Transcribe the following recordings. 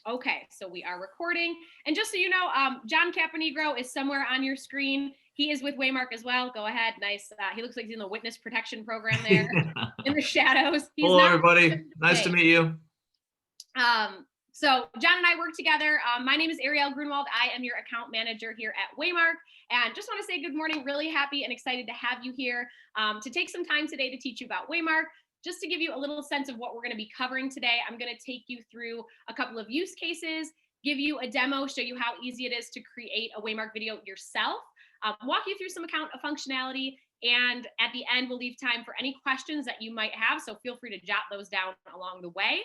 Okay, so we are recording. And just so you know, John Caponegro is somewhere on your screen. He is with Waymark as well. Go ahead. Nice. He looks like he's in the witness protection program there in the shadows. He's Hello, not everybody. Nice to meet you. So John and I work together. My name is Ariel Grunwald. I am your account manager here at Waymark. And just want to say good morning. Really happy and excited to have you here to take some time today to teach you about Waymark. Just to give you a little sense of what we're going to be covering today, I'm going to take you through a couple of use cases, give you a demo, show you how easy it is to create a Waymark video yourself, walk you through some account functionality, and at the end, we'll leave time for any questions that you might have. So feel free to jot those down along the way.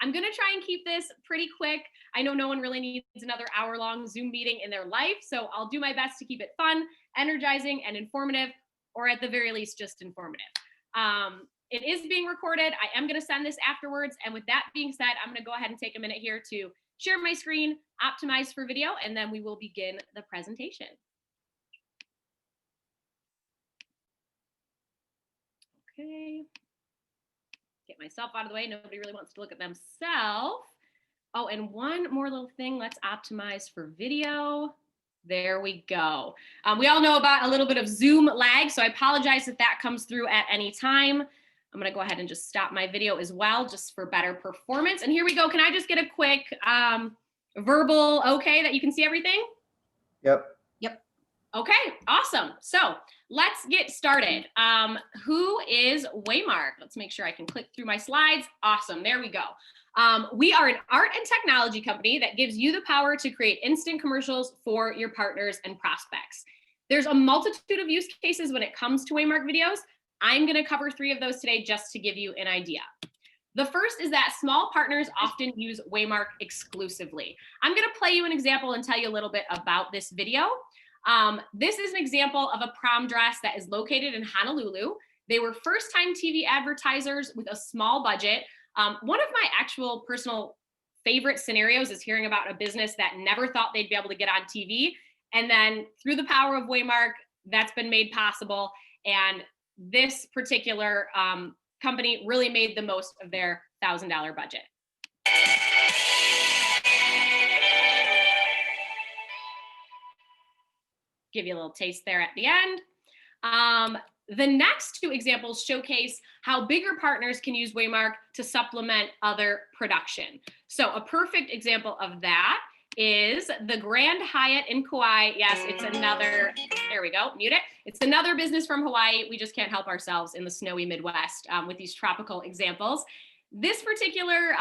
I'm going to try and keep this pretty quick. I know no one really needs another hour-long Zoom meeting in their life, so I'll do my best to keep it fun, energizing, and informative, or at the very least, just informative. It is being recorded. I am going to send this afterwards. And with that being said, I'm going to go ahead and take a minute here to share my screen, optimize for video, and then we will begin the presentation. Okay. Get myself out of the way. Nobody really wants to look at themselves. Oh, and one more little thing. Let's optimize for video. There we go. We all know about a little bit of Zoom lag, so I apologize if that comes through at any time. I'm going to go ahead and just stop my video as well, just for better performance. And here we go. Can I just get a quick verbal okay that you can see everything? Yep. Yep. Okay, awesome. So let's get started. Who is Waymark? Let's make sure I can click through my slides. Awesome. There we go. We are an art and technology company that gives you the power to create instant commercials for your partners and prospects. There's a multitude of use cases when it comes to Waymark videos. I'm going to cover 3 of those today just to give you an idea. The first is that small partners often use Waymark exclusively. I'm going to play you an example and tell you a little bit about this video. This is an example of a prom dress that is located in Honolulu. They were first-time TV advertisers with a small budget. One of my actual personal favorite scenarios is hearing about a business that never thought they'd be able to get on TV. And then through the power of Waymark, that's been made possible. And this particular company really made the most of their $1,000 budget. Give you a little taste there at the end. The next 2 examples showcase how bigger partners can use Waymark to supplement other production. So a perfect example of that is the Grand Hyatt in Kauai. Yes, it's another, there we go, mute it. It's another business from Hawaii. We just can't help ourselves in the snowy Midwest with these tropical examples. This particular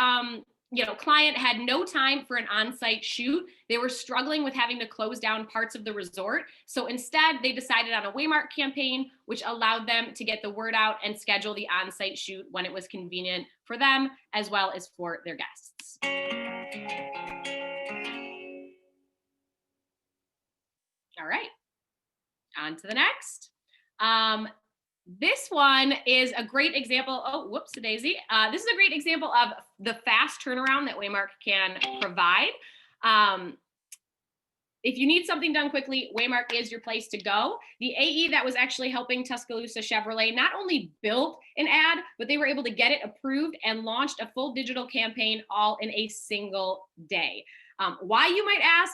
client had no time for an on-site shoot. They were struggling with having to close down parts of the resort. So instead, they decided on a Waymark campaign, which allowed them to get the word out and schedule the on-site shoot when it was convenient for them, as well as for their guests. All right, on to the next. This one is a great example. Oh, whoops, a daisy. This is a great example of the fast turnaround that Waymark can provide. If you need something done quickly, Waymark is your place to go. The AE that was actually helping Tuscaloosa Chevrolet not only built an ad, but they were able to get it approved and launched a full digital campaign all in a single day. Why, you might ask?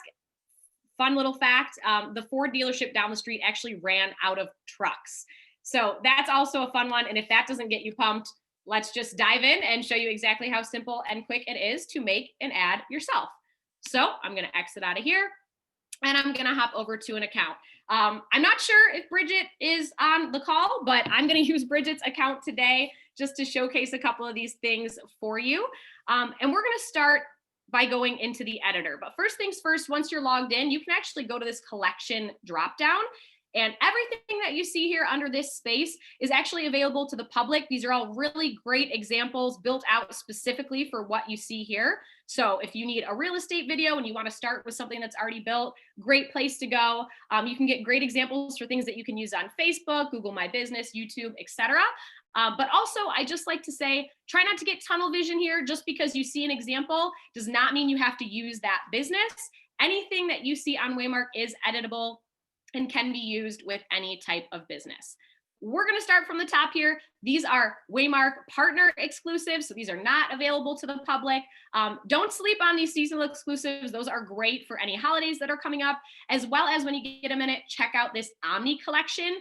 Fun little fact, the Ford dealership down the street actually ran out of trucks. So that's also a fun one. And if that doesn't get you pumped, let's just dive in and show you exactly how simple and quick it is to make an ad yourself. So I'm going to exit out of here and I'm going to hop over to an account. I'm not sure if Bridget is on the call, but I'm going to use Bridget's account today just to showcase a couple of these things for you. And we're going to start by going into the editor. But first things first, once you're logged in, you can actually go to this collection dropdown. And everything that you see here under this space is actually available to the public. These are all really great examples built out specifically for what you see here. So if you need a real estate video and you want to start with something that's already built, great place to go. You can get great examples for things that you can use on Facebook, Google My Business, YouTube, etc. But also, I just like to say, try not to get tunnel vision here. Just because you see an example does not mean you have to use that business. Anything that you see on Waymark is editable and can be used with any type of business. We're going to start from the top here. These are Waymark partner exclusives, so these are not available to the public. Don't sleep on these seasonal exclusives. Those are great for any holidays that are coming up, as well as when you get a minute, check out this Omni collection.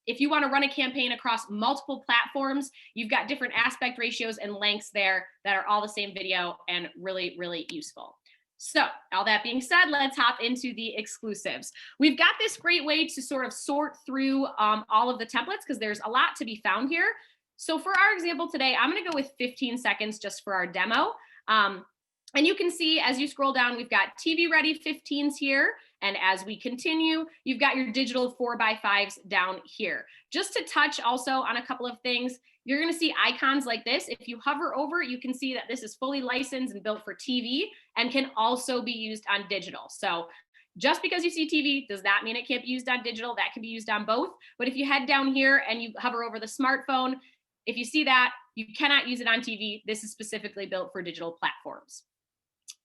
If you want to run a campaign across multiple platforms, you've got different aspect ratios and lengths there that are all the same video and really, really useful. So all that being said, let's hop into the exclusives. We've got this great way to sort of sort through all of the templates because there's a lot to be found here. So for our example today, I'm going to go with 15 seconds just for our demo. And you can see as you scroll down, we've got TV ready 15s here. And as we continue, you've got your digital 4x5s down here. Just to touch also on a couple of things, you're going to see icons like this. If you hover over it, you can see that this is fully licensed and built for TV and can also be used on digital. So just because you see TV does not mean it can't be used on digital. That can be used on both. But if you head down here and you hover over the smartphone, if you see that, you cannot use it on TV. This is specifically built for digital platforms.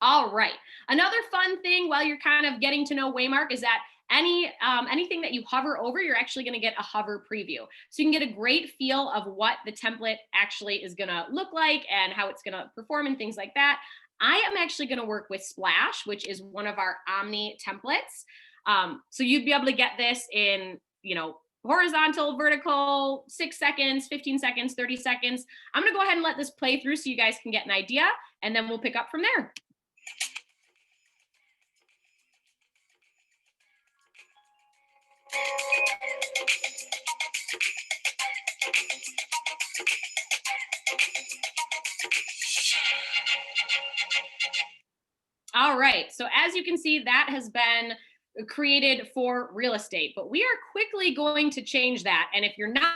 All right. Another fun thing while you're kind of getting to know Waymark is that anything that you hover over, you're actually going to get a hover preview. So you can get a great feel of what the template actually is going to look like and how it's going to perform and things like that. I am actually going to work with Splash, which is one of our Omni templates. So you'd be able to get this in, horizontal, vertical, 6 seconds, 15 seconds, 30 seconds. I'm going to go ahead and let this play through so you guys can get an idea, and then we'll pick up from there. All right, so as you can see, that has been created for real estate, but we are quickly going to change that. And if you're not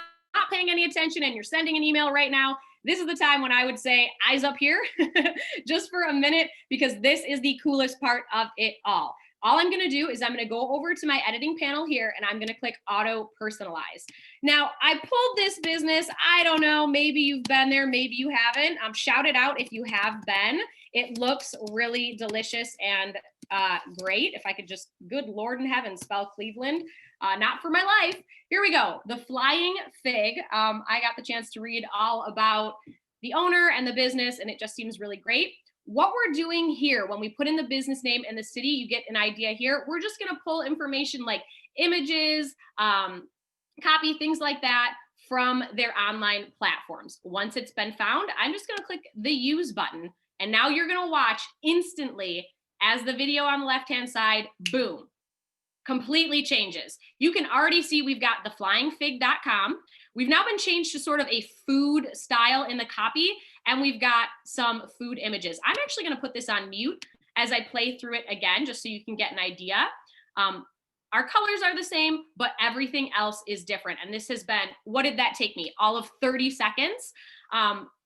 paying any attention and you're sending an email right now, this is the time when I would say eyes up here just for a minute, because this is the coolest part of it all. All I'm going to do is I'm going to go over to my editing panel here and I'm going to click auto personalize. Now I pulled this business. I don't know, maybe you've been there, maybe you haven't. Shout it out if you have been. It looks really delicious and great. If I could just, good Lord in heaven, spell Cleveland. Not for my life. Here we go. The Flying Fig. I got the chance to read all about the owner and the business, and it just seems really great. What we're doing here, when we put in the business name and the city, you get an idea here. We're just going to pull information like images, copy, things like that from their online platforms. Once it's been found, I'm just going to click the use button. And now you're going to watch instantly as the video on the left-hand side, boom, completely changes. You can already see we've got theflyingfig.com. We've now been changed to sort of a food style in the copy, and we've got some food images. I'm actually going to put this on mute as I play through it again, just so you can get an idea. Our colors are the same, but everything else is different. And this has been, what did that take me? All of 30 seconds.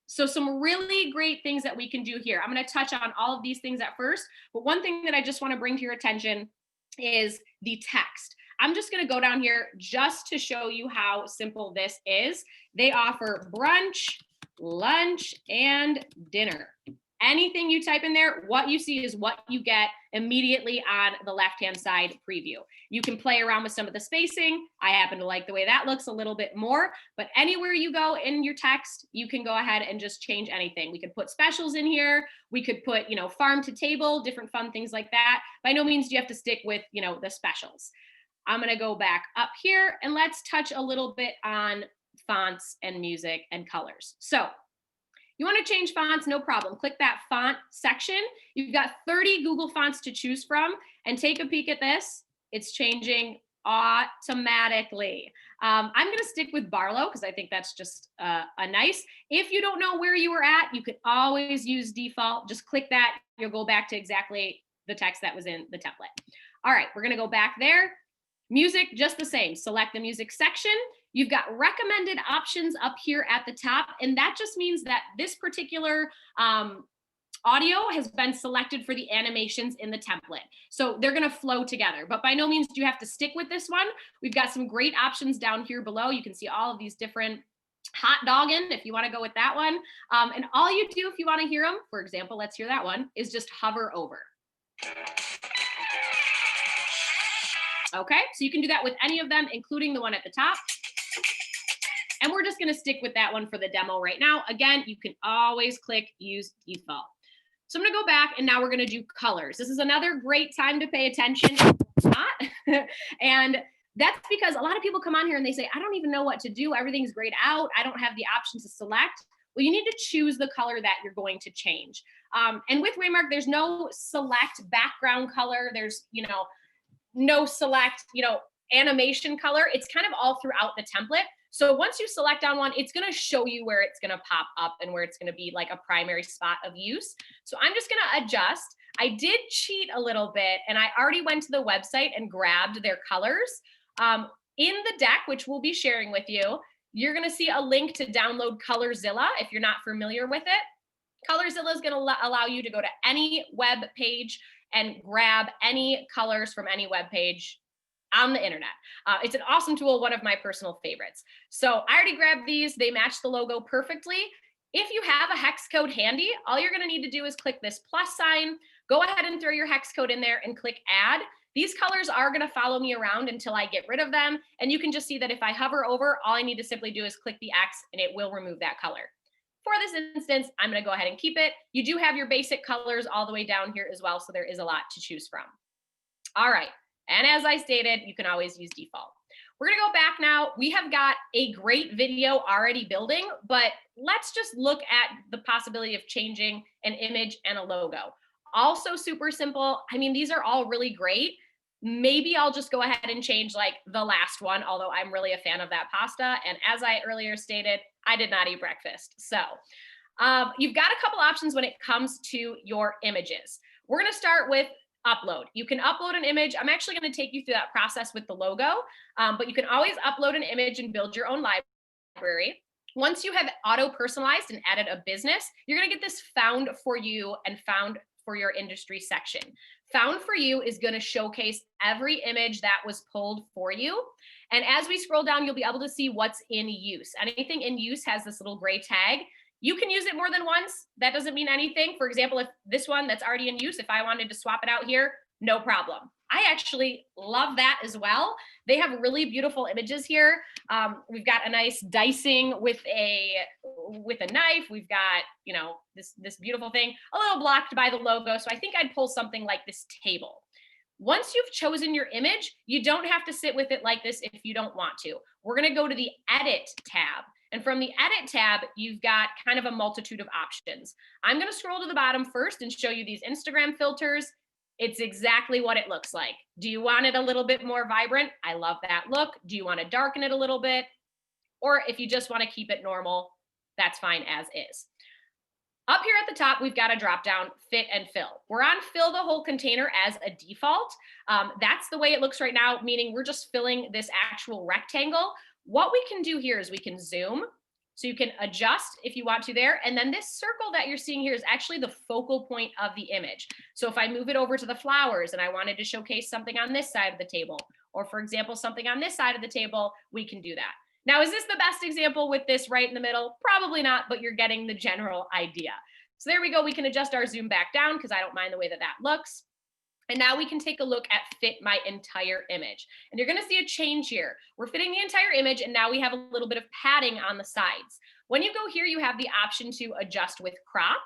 So some really great things that we can do here. I'm going to touch on all of these things at first, but one thing that I just want to bring to your attention is the text. I'm just going to go down here just to show you how simple this is. They offer brunch, lunch, and dinner. Anything you type in there, what you see is what you get immediately on the left-hand side preview. You can play around with some of the spacing. I happen to like the way that looks a little bit more, but anywhere you go in your text, you can go ahead and just change anything. We could put specials in here. We could put, farm to table, different fun things like that. By no means do you have to stick with, the specials. I'm going to go back up here and let's touch a little bit on fonts and music and colors. So you want to change fonts, no problem. Click that font section. You've got 30 Google fonts to choose from, and take a peek at this. It's changing automatically. I'm going to stick with Barlow because I think that's just a nice. If you don't know where you were at, you could always use default. Just click that. You'll go back to exactly the text that was in the template. All right, we're going to go back there. Music, just the same. Select the music section. You've got recommended options up here at the top, and that just means that this particular audio has been selected for the animations in the template. So they're going to flow together, but by no means do you have to stick with this one. We've got some great options down here below. You can see all of these different hot dogging if you want to go with that one. And all you do if you want to hear them, for example, let's hear that one, is just hover over. Okay, so you can do that with any of them, including the one at the top. And we're just going to stick with that one for the demo right now. Again, you can always click use default. So I'm going to go back and now we're going to do colors. This is another great time to pay attention. Not. And that's because a lot of people come on here and they say, I don't even know what to do. Everything's grayed out. I don't have the option to select. Well, you need to choose the color that you're going to change. And with Waymark, there's no select background color. There's, no select, animation color. It's kind of all throughout the template. So once you select on one, it's going to show you where it's going to pop up and where it's going to be like a primary spot of use. So I'm just going to adjust. I did cheat a little bit and I already went to the website and grabbed their colors. In the deck, which we'll be sharing with you, you're going to see a link to download Colorzilla if you're not familiar with it. Colorzilla is going to allow you to go to any web page and grab any colors from any web page on the internet. It's an awesome tool, one of my personal favorites. So I already grabbed these. They match the logo perfectly. If you have a hex code handy, all you're going to need to do is click this plus sign, go ahead and throw your hex code in there and click add. These colors are going to follow me around until I get rid of them. And you can just see that if I hover over, all I need to simply do is click the X and it will remove that color. For this instance, I'm going to go ahead and keep it. You do have your basic colors all the way down here as well, so there is a lot to choose from. All right, and as I stated, you can always use default. We're going to go back now. We have got a great video already building, but let's just look at the possibility of changing an image and a logo. Also super simple. I mean, these are all really great. Maybe I'll just go ahead and change like the last one, although I'm really a fan of that pasta. And as I earlier stated, I did not eat breakfast. So you've got a couple options when it comes to your images. We're going to start with upload. You can upload an image. I'm actually going to take you through that process with the logo, but you can always upload an image and build your own library. Once you have auto personalized and added a business, you're going to get this found for you and found for your industry section. Found for you is going to showcase every image that was pulled for you. And as we scroll down, you'll be able to see what's in use. Anything in use has this little gray tag. You can use it more than once. That doesn't mean anything. For example, if this one that's already in use, if I wanted to swap it out here, no problem. I actually love that as well. They have really beautiful images here. We've got a nice dicing with a knife. We've got, this beautiful thing, a little blocked by the logo. So I think I'd pull something like this table. Once you've chosen your image, you don't have to sit with it like this if you don't want to. We're going to go to the Edit tab. And from the Edit tab, you've got kind of a multitude of options. I'm going to scroll to the bottom first and show you these Instagram filters. It's exactly what it looks like. Do you want it a little bit more vibrant? I love that look. Do you want to darken it a little bit? Or if you just want to keep it normal, that's fine as is. Up here at the top, we've got a drop down, fit and fill. We're on fill the whole container as a default. That's the way it looks right now, meaning we're just filling this actual rectangle. What we can do here is we can zoom. So you can adjust if you want to there. And then this circle that you're seeing here is actually the focal point of the image. So if I move it over to the flowers and I wanted to showcase something on this side of the table, or for example, something on this side of the table, we can do that. Now, is this the best example with this right in the middle? Probably not, but you're getting the general idea. So there we go. We can adjust our zoom back down because I don't mind the way that that looks. And now we can take a look at fit my entire image. And you're going to see a change here. We're fitting the entire image, and now we have a little bit of padding on the sides. When you go here, you have the option to adjust with crop.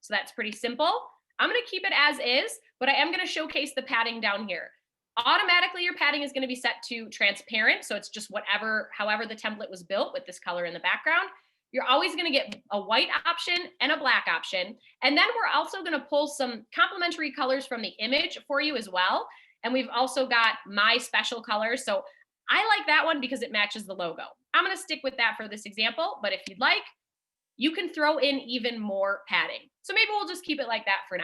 So that's pretty simple. I'm going to keep it as is, but I am going to showcase the padding down here. Automatically, your padding is going to be set to transparent. So it's just however the template was built with this color in the background. You're always going to get a white option and a black option. And then we're also going to pull some complementary colors from the image for you as well. And we've also got my special colors. So I like that one because it matches the logo. I'm going to stick with that for this example, but if you'd like, you can throw in even more padding. So maybe we'll just keep it like that for now.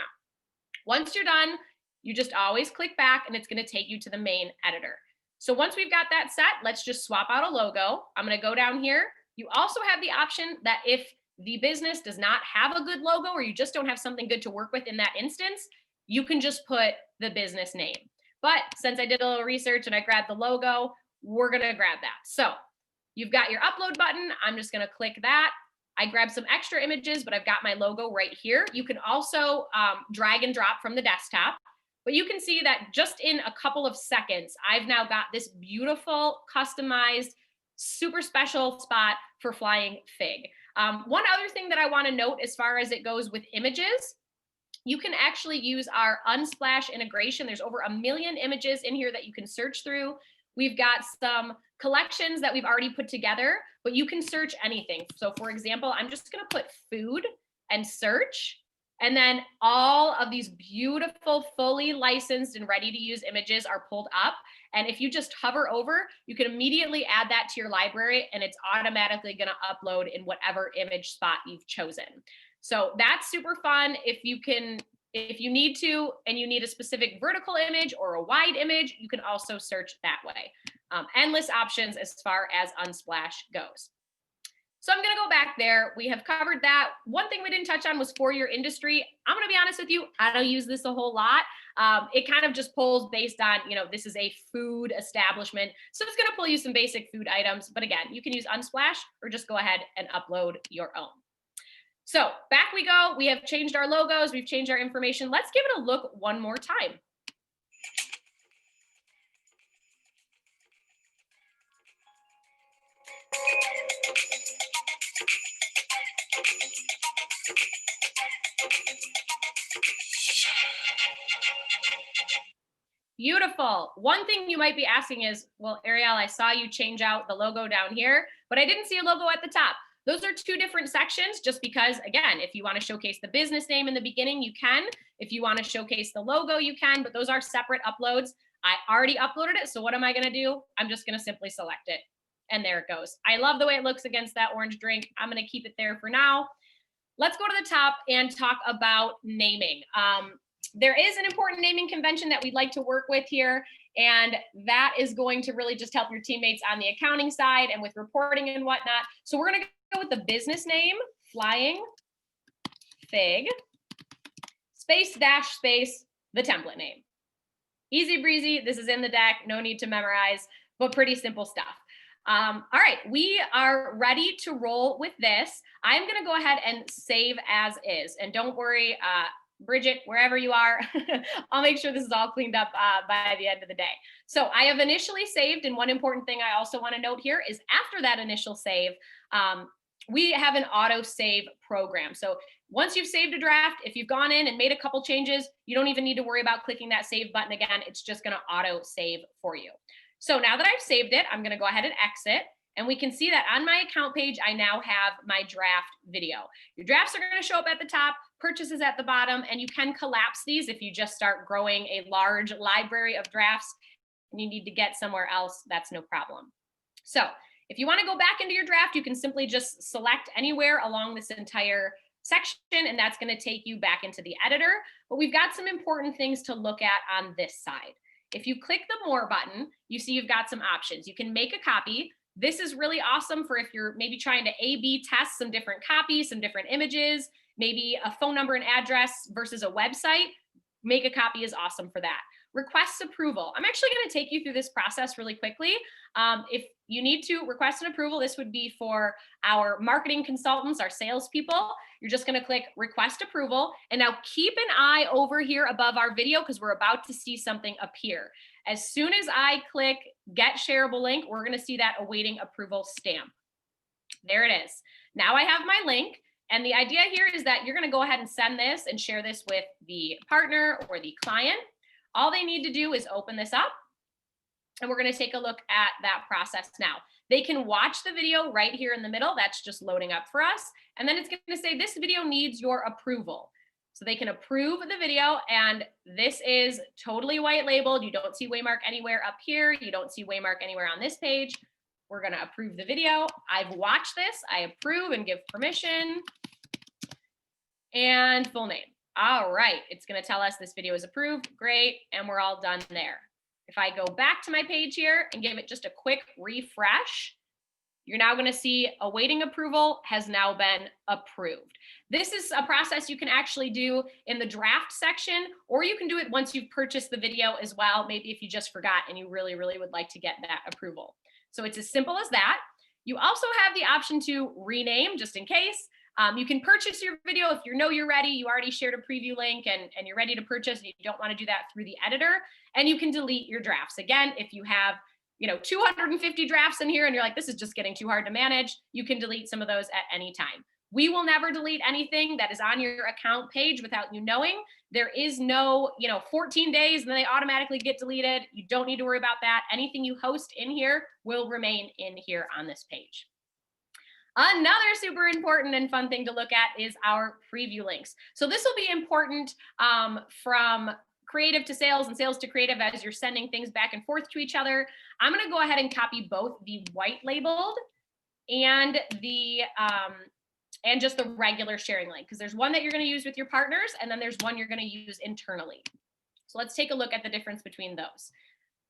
Once you're done, you just always click back and it's going to take you to the main editor. So once we've got that set, let's just swap out a logo. I'm going to go down here. You also have the option that if the business does not have a good logo or you just don't have something good to work with in that instance, you can just put the business name. But since I did a little research and I grabbed the logo, we're going to grab that. So you've got your upload button. I'm just going to click that. I grabbed some extra images, but I've got my logo right here. You can also drag and drop from the desktop. But you can see that just in a couple of seconds, I've now got this beautiful, customized, super special spot for flying fig. One other thing that I want to note as far as it goes with images, you can actually use our Unsplash integration. There's over 1 million images in here that you can search through. We've got some collections that we've already put together, but you can search anything. So for example, I'm just going to put food and search. And then all of these beautiful, fully licensed and ready to use images are pulled up. And if you just hover over, you can immediately add that to your library and it's automatically going to upload in whatever image spot you've chosen. So that's super fun. If you need to, and you need a specific vertical image or a wide image, you can also search that way. Endless options as far as Unsplash goes. So I'm going to go back there. We have covered that. One thing we didn't touch on was for your industry. I'm going to be honest with you, I don't use this a whole lot. It kind of just pulls based on, this is a food establishment. So it's going to pull you some basic food items. But again, you can use Unsplash or just go ahead and upload your own. So back we go. We have changed our logos. We've changed our information. Let's give it a look one more time. Beautiful. One thing you might be asking is, well, Ariel, I saw you change out the logo down here, but I didn't see a logo at the top. Those are two different sections just because, again, if you want to showcase the business name in the beginning, you can. If you want to showcase the logo, you can, but those are separate uploads. I already uploaded it, so what am I going to do? I'm just going to simply select it, and there it goes. I love the way it looks against that orange drink. I'm going to keep it there for now. Let's go to the top and talk about naming. There is an important naming convention that we'd like to work with here, and that is going to really just help your teammates on the accounting side and with reporting and whatnot. So we're going to go with the business name, Flying Fig, space dash space, the template name. Easy breezy. This is in the deck. No need to memorize, but pretty simple stuff. All right, we are ready to roll with this. I'm going to go ahead and save as is. And don't worry, Bridget, wherever you are, I'll make sure this is all cleaned up by the end of the day. So I have initially saved, and one important thing I also want to note here is after that initial save, we have an auto save program. So once you've saved a draft, if you've gone in and made a couple changes, you don't even need to worry about clicking that save button again. It's just going to auto save for you. So now that I've saved it, I'm going to go ahead and exit. And we can see that on my account page, I now have my draft video. Your drafts are going to show up at the top, purchases at the bottom, and you can collapse these if you just start growing a large library of drafts and you need to get somewhere else, that's no problem. So if you want to go back into your draft, you can simply just select anywhere along this entire section, and that's going to take you back into the editor. But we've got some important things to look at on this side. If you click the More button, you see you've got some options. You can make a copy. This is really awesome for if you're maybe trying to A/B test some different copies, some different images, maybe a phone number and address versus a website. Make a copy is awesome for that. Request approval. I'm actually going to take you through this process really quickly. If you need to request an approval, this would be for our marketing consultants, our salespeople. You're just going to click request approval. And now keep an eye over here above our video because we're about to see something appear. As soon as I click get shareable link, we're going to see that awaiting approval stamp. There it is. Now I have my link. And the idea here is that you're going to go ahead and send this and share this with the partner or the client. All they need to do is open this up, and we're going to take a look at that process now. They can watch the video right here in the middle. That's just loading up for us. And then it's going to say this video needs your approval. So they can approve the video, and this is totally white labeled. You don't see Waymark anywhere up here. You don't see Waymark anywhere on this page. We're going to approve the video. I've watched this. I approve and give permission and full name. All right, it's going to tell us this video is approved. Great, and we're all done there. If I go back to my page here and give it just a quick refresh, you're now going to see awaiting approval has now been approved. This is a process you can actually do in the draft section, or you can do it once you've purchased the video as well, maybe if you just forgot and you really, really would like to get that approval. So it's as simple as that. You also have the option to rename just in case. You can purchase your video if you know you're ready. You already shared a preview link and you're ready to purchase and you don't want to do that through the editor. And you can delete your drafts. Again, if you have 250 drafts in here and you're like, this is just getting too hard to manage, you can delete some of those at any time. We will never delete anything that is on your account page without you knowing. There is no, 14 days and then they automatically get deleted. You don't need to worry about that. Anything you host in here will remain in here on this page. Another super important and fun thing to look at is our preview links. So this will be important from creative to sales and sales to creative as you're sending things back and forth to each other. I'm going to go ahead and copy both the white labeled and just the regular sharing link, because there's one that you're going to use with your partners and then there's one you're going to use internally. So let's take a look at the difference between those.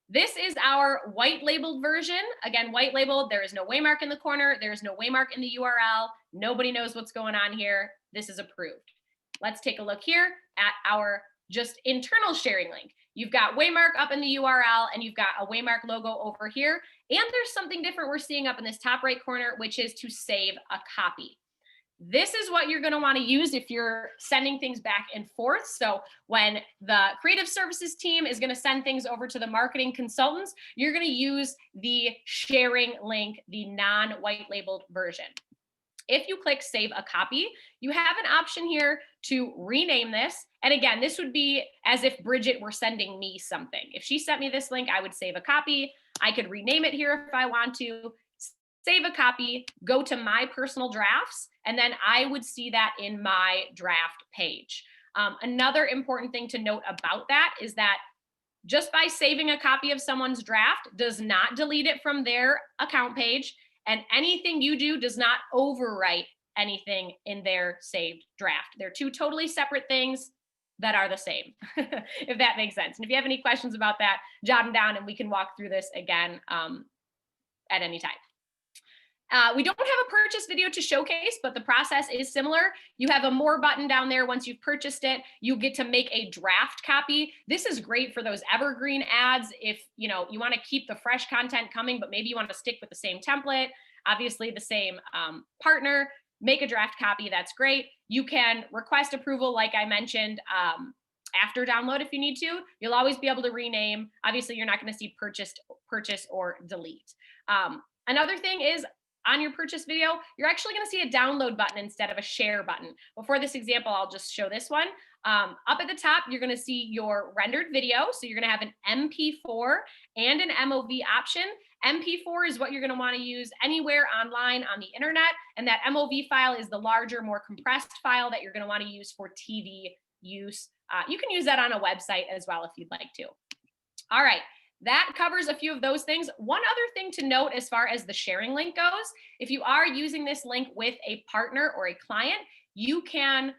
This is our white labeled version. Again, white labeled, there is no Waymark in the corner. There is no Waymark in the URL. Nobody knows what's going on here. This is approved. Let's take a look here at our just internal sharing link. You've got Waymark up in the URL and you've got a Waymark logo over here. And there's something different we're seeing up in this top right corner, which is to save a copy. This is what you're going to want to use if you're sending things back and forth. So when the creative services team is going to send things over to the marketing consultants, you're going to use the sharing link, the non-white labeled version. If you click save a copy, you have an option here to rename this. And again, this would be as if Bridget were sending me something. If she sent me this link, I would save a copy. I could rename it here if I want to. Save a copy, go to my personal drafts, and then I would see that in my draft page. Another important thing to note about that is that just by saving a copy of someone's draft does not delete it from their account page, and anything you do does not overwrite anything in their saved draft. They're two totally separate things that are the same, if that makes sense. And if you have any questions about that, jot them down and we can walk through this again at any time. We don't have a purchase video to showcase, but the process is similar. You have a more button down there. Once you've purchased it, you get to make a draft copy. This is great for those evergreen ads. If you want to keep the fresh content coming, but maybe you want to stick with the same template, obviously the same partner, make a draft copy. That's great. You can request approval, like I mentioned, after download if you need to. You'll always be able to rename. Obviously, you're not going to see purchase or delete. Another thing is, on your purchase video, you're actually going to see a download button instead of a share button. Before this example, I'll just show this one. Up at the top, you're going to see your rendered video. So you're going to have an MP4 and an MOV option. MP4 is what you're going to want to use anywhere online on the internet. And that MOV file is the larger, more compressed file that you're going to want to use for TV use. You can use that on a website as well if you'd like to. All right. That covers a few of those things. One other thing to note as far as the sharing link goes, if you are using this link with a partner or a client, you can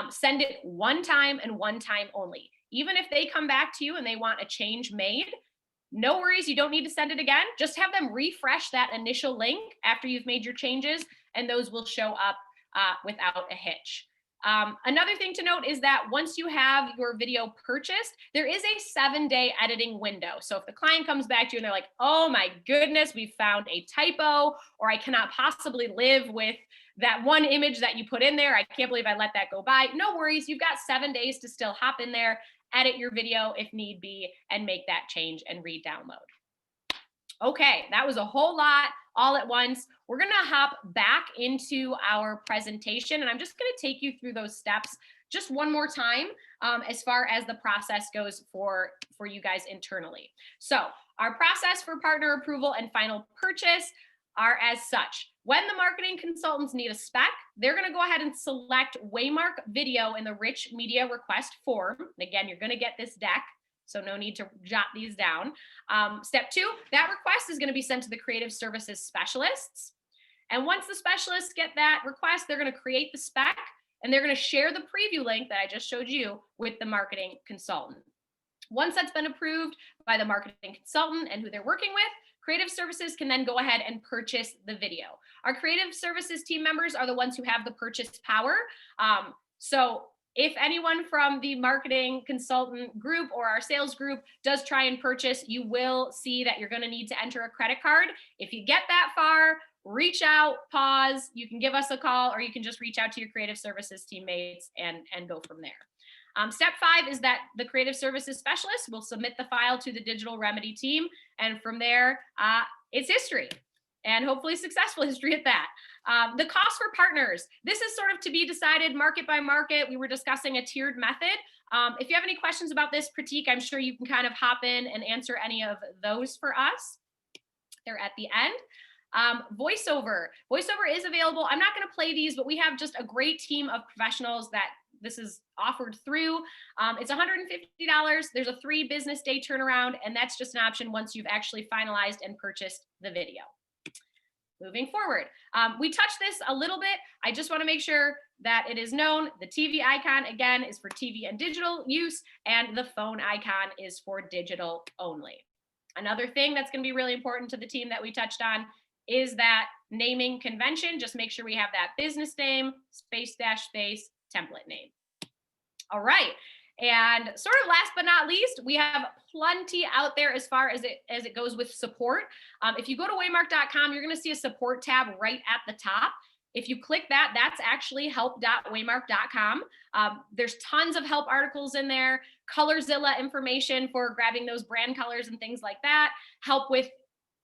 send it one time and one time only. Even if they come back to you and they want a change made, no worries, you don't need to send it again. Just have them refresh that initial link after you've made your changes, and those will show up without a hitch. Another thing to note is that once you have your video purchased, there is a 7-day editing window. So if the client comes back to you and they're like, oh my goodness, we found a typo, or I cannot possibly live with that one image that you put in there, I can't believe I let that go by. No worries, you've got 7 days to still hop in there, edit your video if need be, and make that change and re-download. Okay, that was a whole lot all at once. We're going to hop back into our presentation, and I'm just going to take you through those steps just one more time as far as the process goes for you guys internally. So our process for partner approval and final purchase are as such. When the marketing consultants need a spec, they're going to go ahead and select Waymark video in the rich media request form. And again, you're going to get this deck, so no need to jot these down. Step 2, that request is going to be sent to the creative services specialists. And once the specialists get that request, they're going to create the spec and they're going to share the preview link that I just showed you with the marketing consultant. Once that's been approved by the marketing consultant and who they're working with, creative services can then go ahead and purchase the video. Our creative services team members are the ones who have the purchase power. So if anyone from the marketing consultant group or our sales group does try and purchase, you will see that you're going to need to enter a credit card. If you get that far, reach out, pause, you can give us a call, or you can just reach out to your creative services teammates and go from there. Step 5 is that the creative services specialist will submit the file to the digital remedy team. And from there, it's history, and hopefully successful history at that. The cost for partners. This is sort of to be decided market by market. We were discussing a tiered method. If you have any questions about this, Pratik, I'm sure you can kind of hop in and answer any of those for us. They're at the end. Voiceover is available. I'm not going to play these, but we have just a great team of professionals that this is offered through. It's $150. There's a 3 business day turnaround, and that's just an option once you've actually finalized and purchased the video. Moving forward, we touched this a little bit. I just want to make sure that it is known. The TV icon, again, is for TV and digital use, and the phone icon is for digital only. Another thing that's going to be really important to the team that we touched on is that naming convention. Just make sure we have that business name, space dash space, template name. All right. And sort of last but not least, we have plenty out there as far as it goes with support. If you go to waymark.com, you're going to see a support tab right at the top. If you click that, that's actually help.waymark.com. There's tons of help articles in there, Colorzilla information for grabbing those brand colors and things like that, help with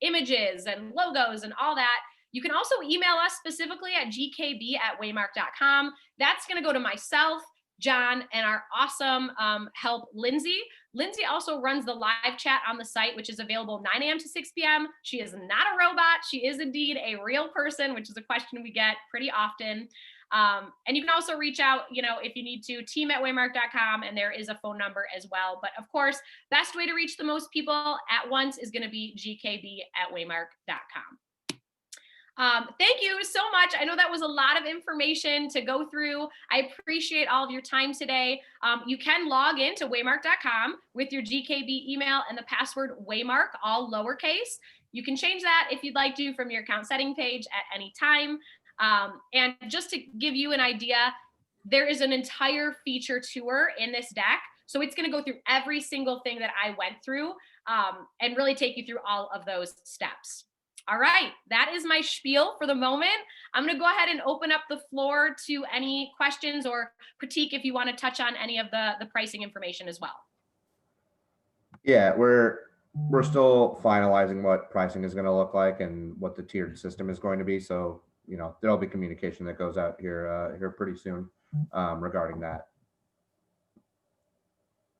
images and logos and all that. You can also email us specifically at gkb@waymark.com. That's going to go to myself, John, and our awesome help, Lindsay. Lindsay also runs the live chat on the site, which is available 9 a.m. to 6 p.m. She is not a robot. She is indeed a real person, which is a question we get pretty often. And you can also reach out, if you need to, team@waymark.com, and there is a phone number as well. But of course, best way to reach the most people at once is going to be gkb@waymark.com. Thank you so much. I know that was a lot of information to go through. I appreciate all of your time today. You can log into waymark.com with your GKB email and the password Waymark, all lowercase. You can change that if you'd like to from your account setting page at any time. And just to give you an idea, there is an entire feature tour in this deck. So it's going to go through every single thing that I went through and really take you through all of those steps. All right, that is my spiel for the moment. I'm going to go ahead and open up the floor to any questions, or Pratik, if you want to touch on any of the pricing information as well. Yeah, we're still finalizing what pricing is going to look like and what the tiered system is going to be. So, there'll be communication that goes out here pretty soon regarding that.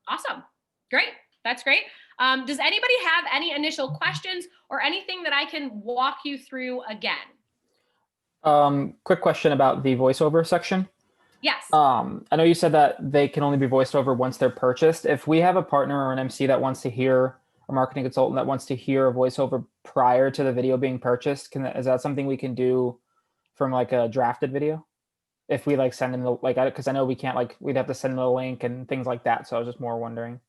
Awesome. Great. That's great. Does anybody have any initial questions or anything that I can walk you through again? Quick question about the voiceover section. Yes. I know you said that they can only be voiced over once they're purchased. If we have a partner or an MC that wants to hear, a marketing consultant that wants to hear a voiceover prior to the video being purchased, is that something we can do from like a drafted video? If we send in the, because I know we can't, we'd have to send the link and things like that. So I was just more wondering.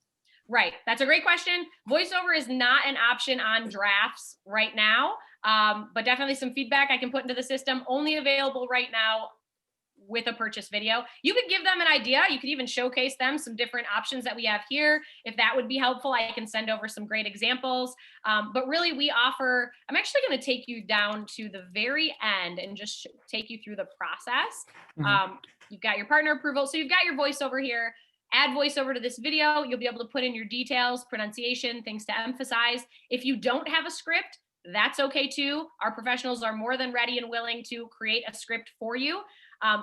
Right. That's a great question. Voiceover is not an option on drafts right now, but definitely some feedback I can put into the system. Only available right now with a purchase video. You could give them an idea. You could even showcase them some different options that we have here. If that would be helpful, I can send over some great examples. But really we offer, I'm actually going to take you down to the very end and just take you through the process. Mm-hmm. You've got your partner approval. So you've got your voiceover here. Add voiceover to this video. You'll be able to put in your details, pronunciation, things to emphasize. If you don't have a script, that's okay too. Our professionals are more than ready and willing to create a script for you.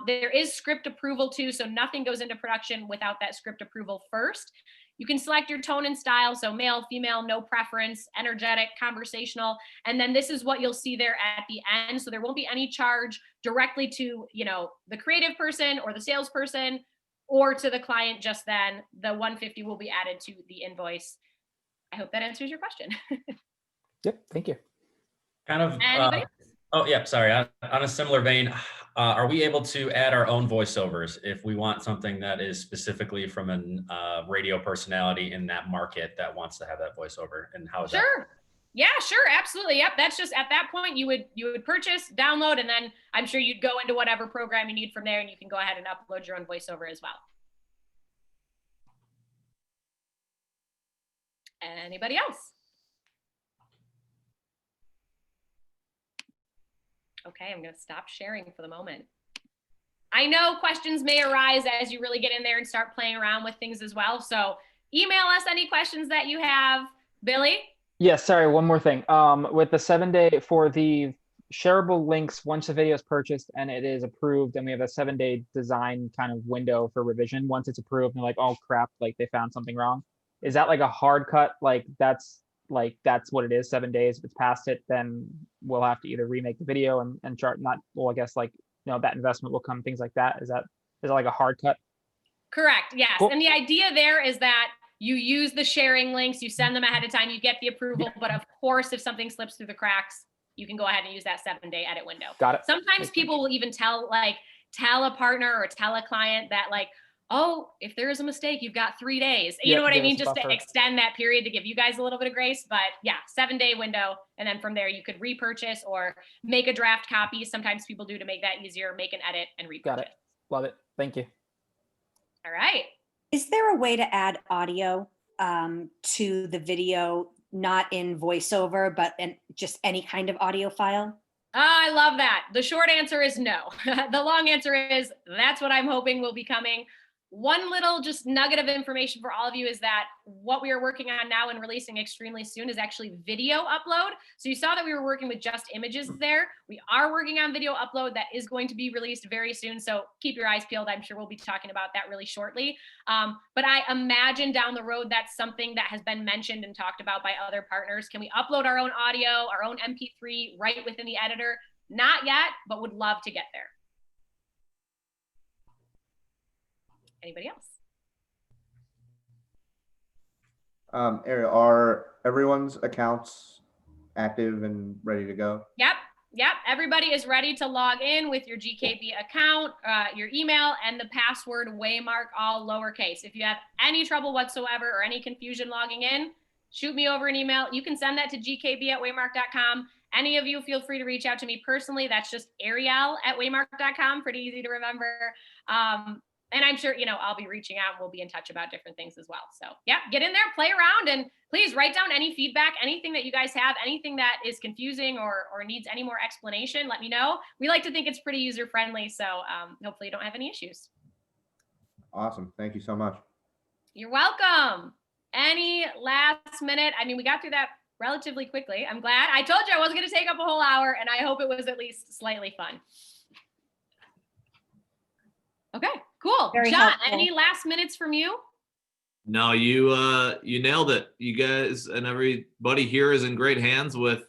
There is script approval too, so nothing goes into production without that script approval first. You can select your tone and style, so male, female, no preference, energetic, conversational, and then this is what you'll see there at the end. So there won't be any charge directly to, the creative person or the salesperson or to the client just then. The $150 will be added to the invoice. I hope that answers your question. Yep, thank you. Kind of, oh yeah, sorry. On a similar vein, are we able to add our own voiceovers if we want something that is specifically from a radio personality in that market that wants to have that voiceover? And how is that? Sure. Yeah, sure. Absolutely. Yep. That's just at that point you would purchase, download, and then I'm sure you'd go into whatever program you need from there, and you can go ahead and upload your own voiceover as well. Anybody else? Okay, I'm going to stop sharing for the moment. I know questions may arise as you really get in there and start playing around with things as well. So email us any questions that you have. Billy? Yes, sorry, one more thing. With the 7-day for the shareable links, once the video is purchased and it is approved, and we have a 7-day design kind of window for revision. Once it's approved, and they're like, oh crap, like they found something wrong. Is that like a hard cut? Like that's what it is, 7 days. If it's past it, then we'll have to either remake the video and chart not, well, I guess like, that investment will come, things like that. Is that like a hard cut? Correct. Yes. Cool. And the idea there is that you use the sharing links, you send them ahead of time, you get the approval. But of course, if something slips through the cracks, you can go ahead and use that 7-day edit window. Got it. Sometimes people will even tell a partner or tell a client that like, oh, if there is a mistake, you've got 3 days. You know what I mean? Just to extend that period to give you guys a little bit of grace. But yeah, 7-day window. And then from there, you could repurchase or make a draft copy. Sometimes people do to make that easier, make an edit and repurchase. Got it. Love it. Thank you. All right. Is there a way to add audio to the video, not in voiceover, but in just any kind of audio file? I love that. The short answer is no. The long answer is that's what I'm hoping will be coming. One little just nugget of information for all of you is that what we are working on now and releasing extremely soon is actually video upload. So you saw that we were working with just images there. We are working on video upload that is going to be released very soon. So keep your eyes peeled. I'm sure we'll be talking about that really shortly. But I imagine down the road, that's something that has been mentioned and talked about by other partners. Can we upload our own audio, our own MP3 right within the editor? Not yet, but would love to get there. Anybody else? Ariel, are everyone's accounts active and ready to go? Yep. Everybody is ready to log in with your GKB account, your email, and the password Waymark, all lowercase. If you have any trouble whatsoever or any confusion logging in, shoot me over an email. You can send that to gkb@waymark.com. Any of you feel free to reach out to me personally. That's just Ariel@waymark.com. Pretty easy to remember. And I'm sure, I'll be reaching out and we'll be in touch about different things as well. So yeah, get in there, play around, and please write down any feedback, anything that you guys have, anything that is confusing or needs any more explanation, let me know. We like to think it's pretty user-friendly. So hopefully you don't have any issues. Awesome. Thank you so much. You're welcome. Any last minute? I mean, we got through that relatively quickly. I'm glad. I told you I wasn't going to take up a whole hour, and I hope it was at least slightly fun. Okay, cool. Very John, helpful. any last minutes from you? No, you nailed it. You guys and everybody here is in great hands with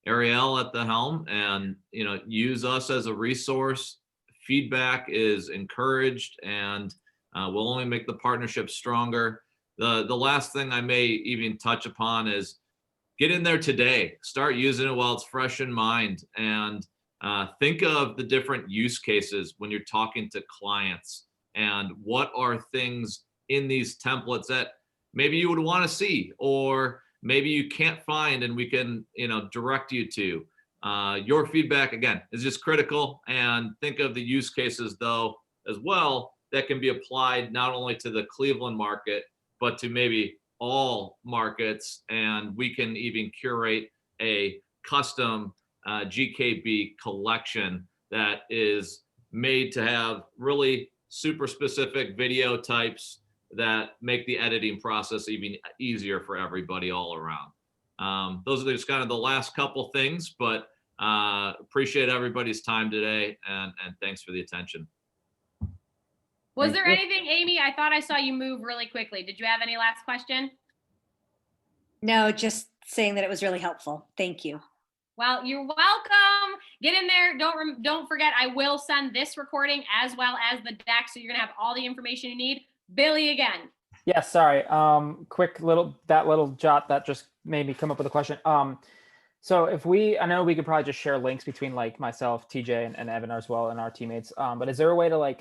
Ariel at the helm, and use us as a resource. Feedback is encouraged, and will only make the partnership stronger. The last thing I may even touch upon is get in there today. Start using it while it's fresh in mind, and think of the different use cases when you're talking to clients, and what are things in these templates that maybe you would want to see, or maybe you can't find, and we can direct you to. Your feedback, again, is just critical. And think of the use cases, though, as well, that can be applied not only to the Cleveland market, but to maybe all markets. And we can even curate a custom GKB collection that is made to have really super specific video types that make the editing process even easier for everybody all around. Those are just kind of the last couple things, but appreciate everybody's time today, and thanks for the attention. Was there anything, Amy? I thought I saw you move really quickly. Did you have any last question? No, just saying that it was really helpful. Thank you. Well, you're welcome. Get in there. Don't forget, I will send this recording as well as the deck, so you're gonna have all the information you need. Billy again. Yeah, sorry. Quick little jot that just made me come up with a question. So I know we could probably just share links between like myself, TJ, and Evan as well, and our teammates. But is there a way to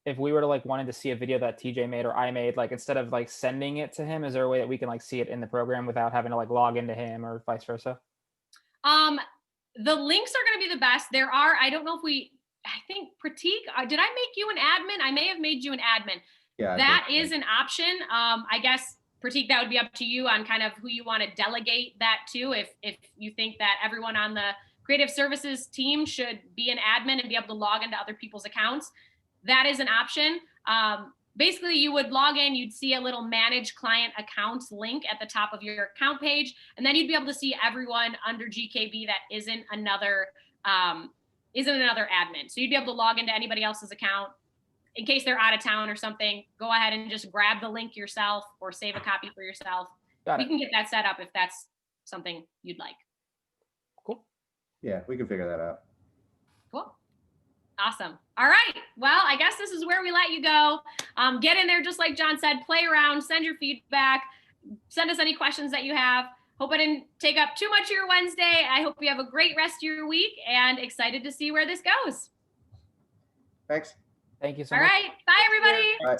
if we were to wanted to see a video that TJ made or I made, instead of sending it to him, is there a way that we can see it in the program without having to log into him or vice versa? The links are going to be the best. I don't know if I think Pratik, did I make you an admin? I may have made you an admin. Yeah. That is an option. I guess, Pratik, that would be up to you on kind of who you want to delegate that to. If you think that everyone on the creative services team should be an admin and be able to log into other people's accounts. That is an option. Basically, you would log in, you'd see a little manage client accounts link at the top of your account page, and then you'd be able to see everyone under GKB that isn't another admin. So you'd be able to log into anybody else's account. In case they're out of town or something, go ahead and just grab the link yourself or save a copy for yourself. We can get that set up if that's something you'd like. Cool. Yeah, we can figure that out. Cool. Awesome. All right. Well, I guess this is where we let you go. Get in there, just like John said, play around, send your feedback, send us any questions that you have. Hope I didn't take up too much of your Wednesday. I hope you have a great rest of your week and excited to see where this goes. Thanks. Thank you so All much. right. Bye, everybody. Bye.